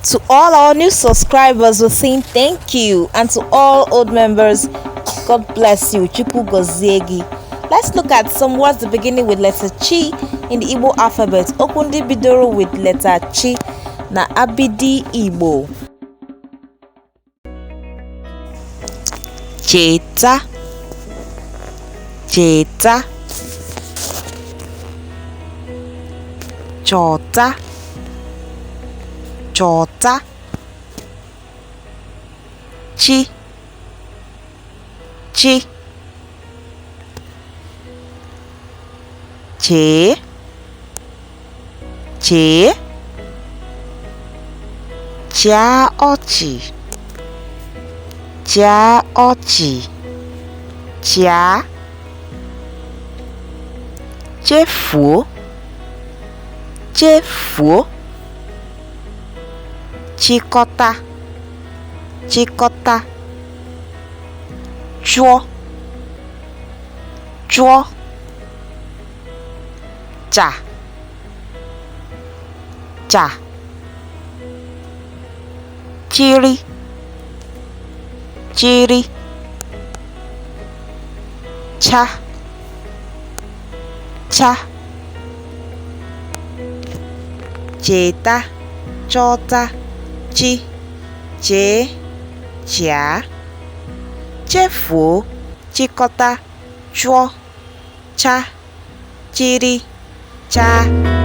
To all our new subscribers, we're saying thank you, and to all old members, God bless you. Chukwu goziegi. Let's look at some words beginning with letter Chi in the Igbo alphabet. Okundi bidoro with letter Chi na abidi Igbo. Cheta, cheta, chota, chota, chi, chi, che, che, chia ochi, chia ochi, chia, chefuo, chefuo, chikota, chikota, chuo, chuo, cha, cha, chiri, chiri, cha, cha, cheta, chota, chi, che, chia, chefuo, chikota, chuo, cha, chiri, cha.